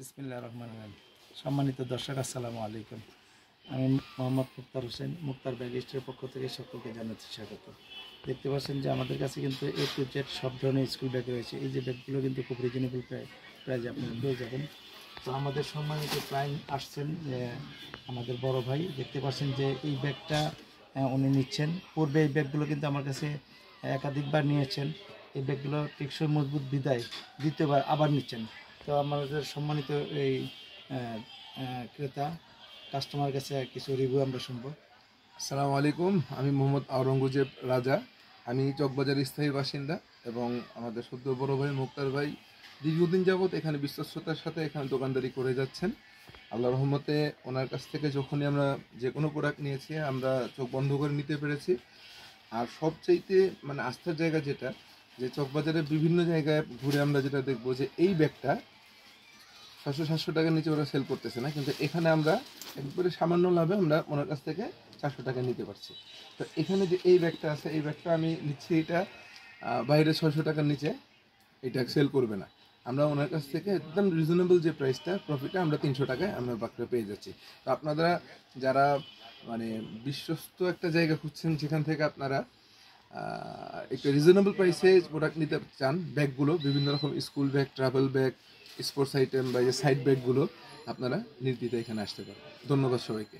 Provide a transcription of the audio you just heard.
বিসমিল্লাহির রহমানির রহিম। সম্মানিত দর্শক, আসসালামু আলাইকুম। আমি মোহাম্মদ মুক্তার হোসেন, মুক্তার ব্যাগ স্টোরের পক্ষ থেকে সকলকে জানাচ্ছি স্বাগত। দেখতে পাচ্ছেন যে আমাদের কাছে কিন্তু A to Z সব ধরনের স্কুল ব্যাগ রয়েছে। এই যে ব্যাগগুলো কিন্তু খুব রিজনেবল প্রাইজে আপনারা পেয়ে যাবেন। তো আমাদের সম্মানিত ক্লায়েন্ট আসছেন যে আমাদের বড় ভাই, দেখতে পাচ্ছেন যে এই ব্যাগটা উনি নিচ্ছেন। পূর্বে এই ব্যাগগুলো কিন্তু আমার কাছে একাধিকবার নিয়েছেন। এই ব্যাগগুলো টেকসই মজবুত বিদায় দ্বিতীয়বার আবার নিচ্ছেন। তো আমাদের সম্মানিত এই ক্রেতা কাস্টমার কাছে কিছু রিভিউ আমরা শুনবো। আসসালামু আলাইকুম, আমি মোহাম্মদ আওরঙ্গজেব রাজা। আমি চকবাজার স্থায়ী বাসিন্দা এবং আমাদের সদ্য বড় ভাই মুক্তার ভাই দীর্ঘদিন যাবৎ এখানে বিশ্বস্ততার সাথে এখানে দোকানদারি করে যাচ্ছেন। আল্লাহ রহমতে ওনার কাছ থেকে যখনই আমরা যে কোনো প্রোডাক্ট নিয়েছি আমরা চোখ বন্ধ করে নিতে পেরেছি। আর সবচাইতে মানে আস্থার জায়গা যেটা, যে চকবাজারের বিভিন্ন জায়গায় ঘুরে আমরা যেটা দেখবো যে এই ব্যাগটা 600-700 টাকার নিচে ওরা সেল করতেছে না, কিন্তু এখানে আমরা একবারে সামান্য লাভে আমরা ওনার কাছ থেকে 400 টাকা নিতে পারছি। তো এখানে যে এই ব্যাগটা আছে, এই ব্যাগটা আমি নিচ্ছি, এটা বাইরে 600 টাকার নিচে এটা সেল করবে না। আমরা ওনার কাছ থেকে একদম রিজনেবল যে প্রাইসটা, প্রফিটটা আমরা 300 টাকায় আমরা বাকিটা পেয়ে যাচ্ছি। তো আপনারা যারা মানে বিশ্বস্ত একটা জায়গা খুঁজছেন, যেখান থেকে আপনারা একটা রিজনেবল প্রাইসে প্রোডাক্ট নিতে চান, ব্যাগগুলো বিভিন্ন রকম school bag, travel bag, sports item বা যে সাইড ব্যাগগুলো, আপনারা নির্দ্বিধায় এখানে আসতে পারেন। ধন্যবাদ সবাইকে।